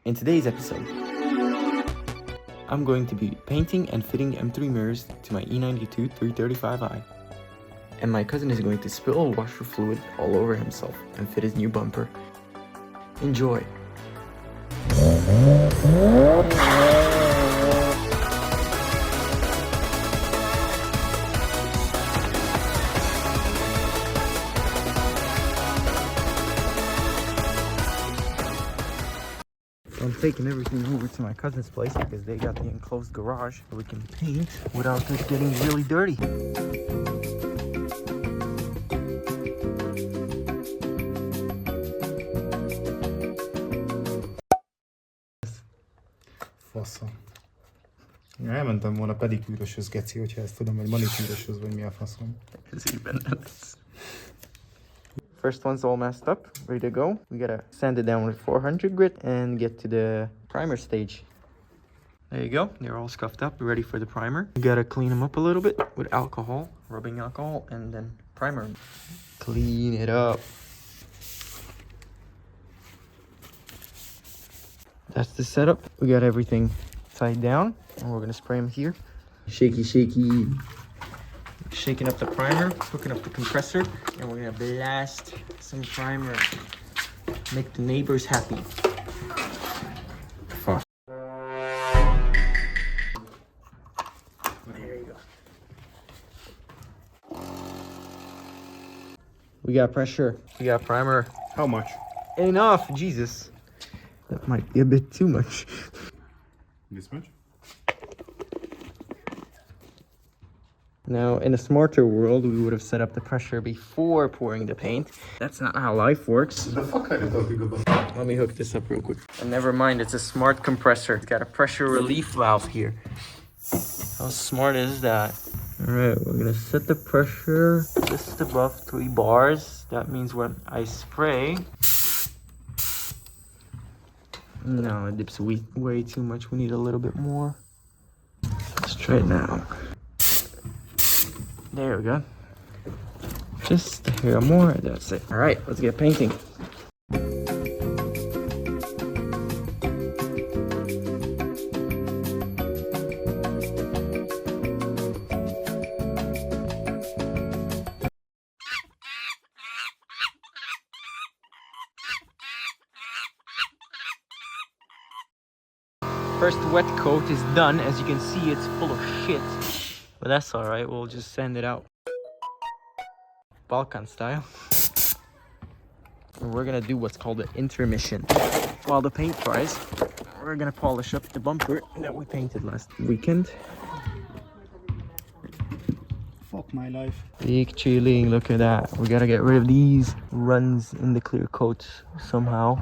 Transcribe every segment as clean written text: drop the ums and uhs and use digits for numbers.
In today's episode, I'm going to be painting and fitting M3 mirrors to my E92 335i. And my cousin is going to spill washer fluid all over himself and fit his new bumper. Enjoy! I'm taking everything over to my cousin's place because they got the enclosed garage so we can paint without it getting really dirty. Faszom. Ja, elmentem volna pedikűröshöz, geci, hogyha ezt tudom, vagy manikűröshöz, vagy mi a faszom. First one's all messed up, ready to go. We gotta sand it down with 400 grit and get to the primer stage. There you go, they're all scuffed up, ready for the primer. You gotta clean them up a little bit with alcohol, rubbing alcohol, and then primer. Clean it up. That's the setup. We got everything tied down, and we're gonna spray them here. Shaky, shaky. Shaking up the primer, hooking up the compressor, and we're gonna blast some primer. Make the neighbors happy. Fuck. There you go. We got pressure. We got primer. How much? Enough, Jesus. That might be a bit too much. This much? Now, in a smarter world, we would have set up the pressure before pouring the paint. That's not how life works. The fuck are you talking about? Let me hook this up real quick. And never mind, it's a smart compressor. It's got a pressure relief valve here. How smart is that? All right, we're gonna set the pressure just above 3 bars. That means when I spray... No, it dips way too much. We need a little bit more. Let's try it now. There we go. Just a hair more, that's it. All right, let's get painting. First wet coat is done. As you can see, it's full of shit. But that's alright, we'll just sand it out. Balkan style. And we're gonna do what's called an intermission. While the paint dries, we're gonna polish up the bumper that we painted last weekend. Fuck my life. Big chilling, look at that. We gotta get rid of these runs in the clear coat somehow.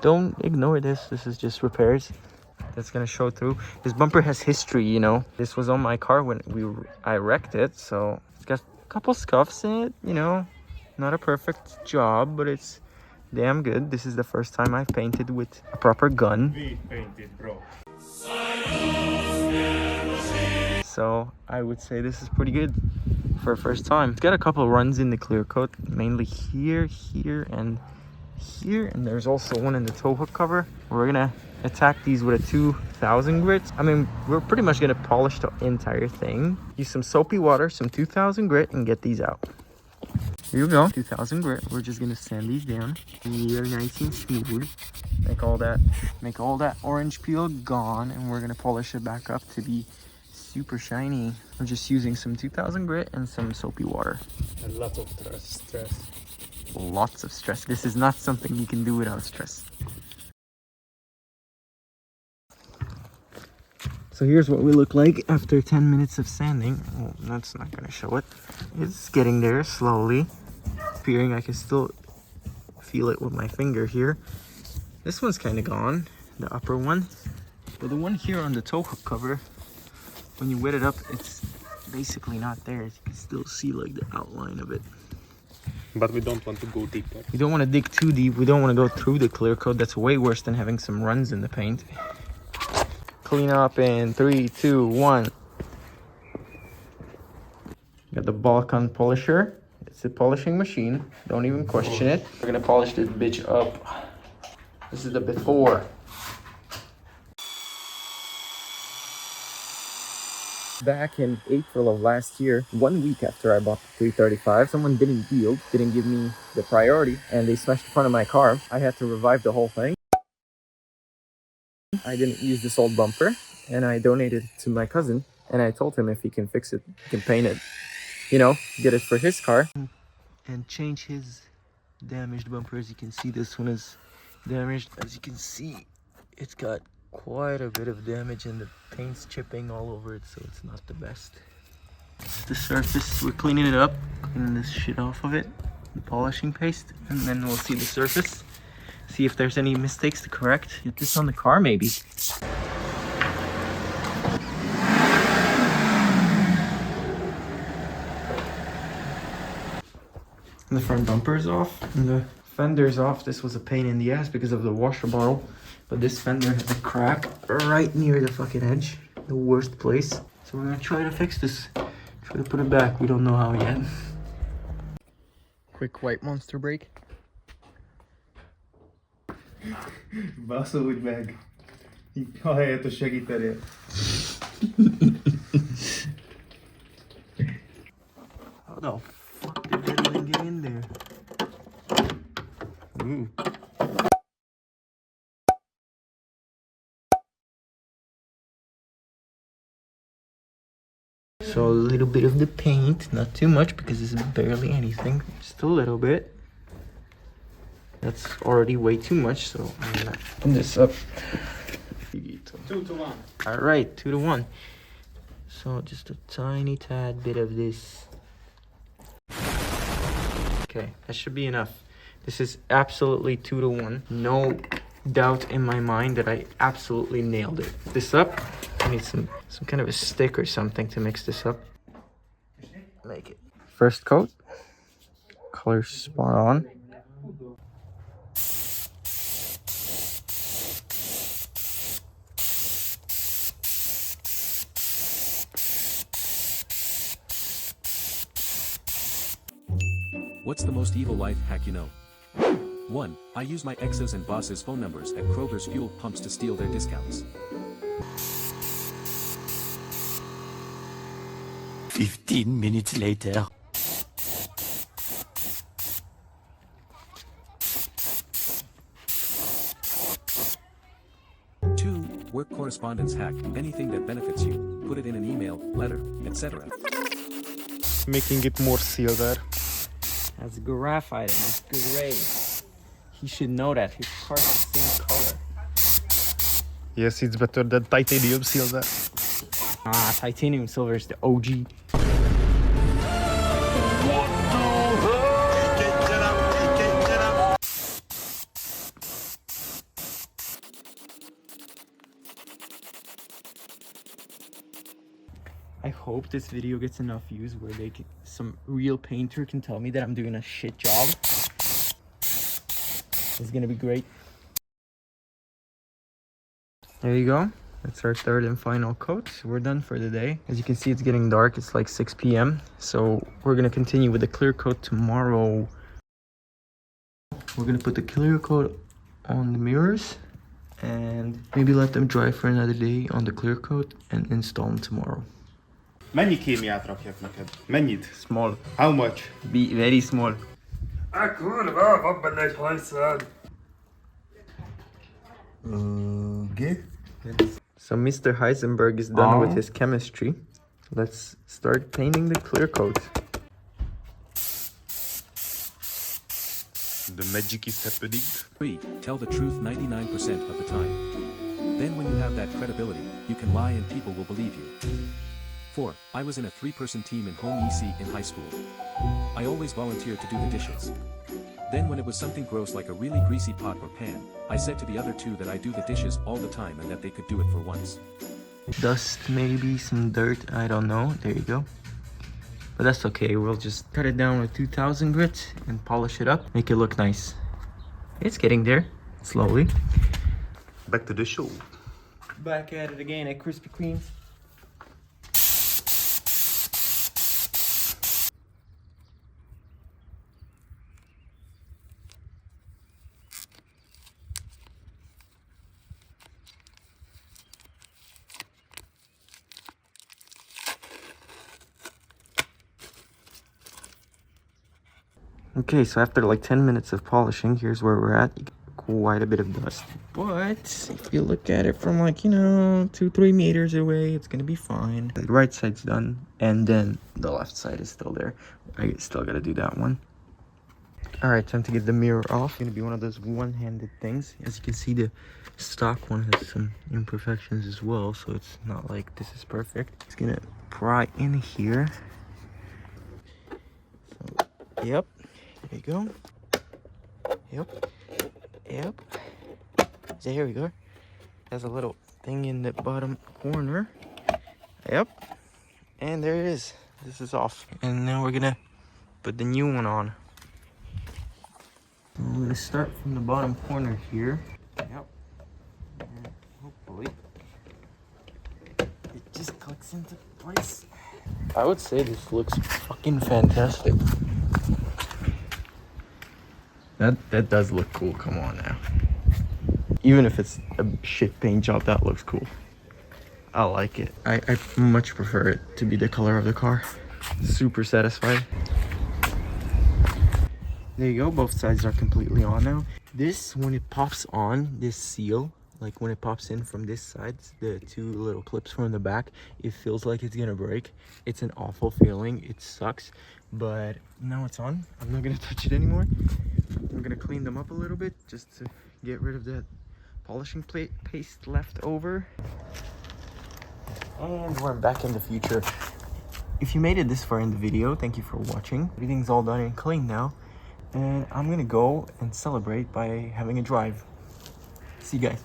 Don't ignore this, this is just repairs. That's gonna show through. This bumper has history, you know. This was on my car when I wrecked it, so it's got a couple scuffs in it, you know. Not a perfect job, but it's damn good. This is the first time I've painted with a proper gun. We painted, bro. So I would say this is pretty good for a first time. It's got a couple runs in the clear coat, mainly here, here, and here, and there's also one in the tow hook cover. We're gonna attack these with a 2000 grit. I mean, we're pretty much gonna polish the entire thing. Use some soapy water, some 2000 grit, and get these out. Here we go, 2000 grit. We're just gonna sand these down real nice and smooth. Make all that orange peel gone, and we're gonna polish it back up to be super shiny. We're just using some 2000 grit and some soapy water. A lot of stress. Lots of stress. This is not something you can do without stress. So here's what we look like after 10 minutes of sanding. Oh, that's not gonna show it. It's getting there slowly. Appearing, I can still feel it with my finger here. This one's kind of gone, the upper one. But the one here on the tow hook cover, when you wet it up, it's basically not there. You can still see like the outline of it. But we don't want to go deeper. We don't want to dig too deep. We don't want to go through the clear coat. That's way worse than having some runs in the paint. Clean up in 3, 2, 1. Got the Balkan polisher. It's a polishing machine. Don't even question it. We're gonna polish this bitch up. This is the before. back in April of last year, 1 week after I bought the 335, someone didn't yield, didn't give me the priority, and they smashed the front of my car. I had to revive the whole thing. I didn't use this old bumper, and I donated it to my cousin, and I told him if he can fix it, he can paint it, you know, get it for his car. And change his damaged bumper. As you can see, this one is damaged. As you can see, it's got quite a bit of damage and the paint's chipping all over it, so it's not the best. It's the surface. We're cleaning it up, cleaning this shit off of it, the polishing paste, and then we'll see the surface, see if there's any mistakes to correct. Get this on the car maybe. The front bumper is off and the fender's off. This was a pain in the ass because of the washer bottle, but this fender has a crack right near the fucking edge, the worst place. So we're gonna try to fix this, try to put it back. We don't know how yet. Quick white monster break. Baszódj meg! Ahelyett, hogy segítenél. How the fuck did that even get in there? Ooh. So a little bit of the paint, not too much because this is barely anything, just a little bit. That's already way too much, so I'm gonna open this up. 2 to 1. All right, 2 to 1. So just a tiny tad bit of this. Okay, that should be enough. This is absolutely 2 to 1. No doubt in my mind that I absolutely nailed it. This up. I need some kind of a stick or something to mix this up. Make it. First coat. Color spot on. What's the most evil life hack you know? 1. I use my ex's and boss's phone numbers at Kroger's fuel pumps to steal their discounts. 15 minutes later. 2. Work correspondence hack. Anything that benefits you, put it in an email, letter, etc. Making it more silver. That's graphite and it's gray. He should know that. His car's the same color. Yes, it's better than titanium silver. Ah, titanium silver is the OG. I hope this video gets enough views where some real painter can tell me that I'm doing a shit job. It's gonna be great. There you go. That's our third and final coat. We're done for the day. As you can see, it's getting dark. It's like 6 p.m. So we're gonna continue with the clear coat tomorrow. We're gonna put the clear coat on the mirrors and maybe let them dry for another day on the clear coat and install them tomorrow. Mennyi kémiát rakjak neked? Mennyit? Small. How much? Be very small. Kurva, van benne egy hajszál. Okay. So Mr. Heisenberg is done with his chemistry. Let's start painting the clear coat. The magic is happening. 3. Tell the truth 99% of the time. Then when you have that credibility, you can lie and people will believe you. 4. I was in a 3-person team in home EC in high school. I always volunteered to do the dishes. Then when it was something gross like a really greasy pot or pan, I said to the other 2 that I do the dishes all the time and that they could do it for once. Dust, maybe some dirt, I don't know. There you go. But that's okay. We'll just cut it down with 2000 grit and polish it up. Make it look nice. It's getting there, slowly. Back to the show. Back at it again at Krispy Kreme. Okay, so after like 10 minutes of polishing, here's where we're at. You get quite a bit of dust. But if you look at it from like, 2-3 meters away, it's gonna be fine. The right side's done, and then the left side is still there. I still gotta do that one. All right, time to get the mirror off. It's gonna be one of those one-handed things. As you can see, the stock one has some imperfections as well, so it's not like this is perfect. It's gonna pry in here. So, yep, there you go. Yep. There we go. Has a little thing in the bottom corner. Yep. And there it is. This is off. And now we're gonna put the new one on. I'm gonna start from the bottom corner here. Yep. And hopefully it just clicks into place. I would say this looks fucking fantastic. That does look cool, come on now. Even if it's a shit paint job, that looks cool. I like it. I much prefer it to be the color of the car. Super satisfied. There you go, both sides are completely on now. This, when it pops on, this seal, like when it pops in from this side, the two little clips from the back, it feels like it's gonna break. It's an awful feeling, it sucks, but now it's on. I'm not gonna touch it anymore. I'm gonna clean them up a little bit just to get rid of that polishing paste left over. And we're back in the future. If you made it this far in the video, thank you for watching. Everything's all done and clean now. And I'm gonna go and celebrate by having a drive. See you guys.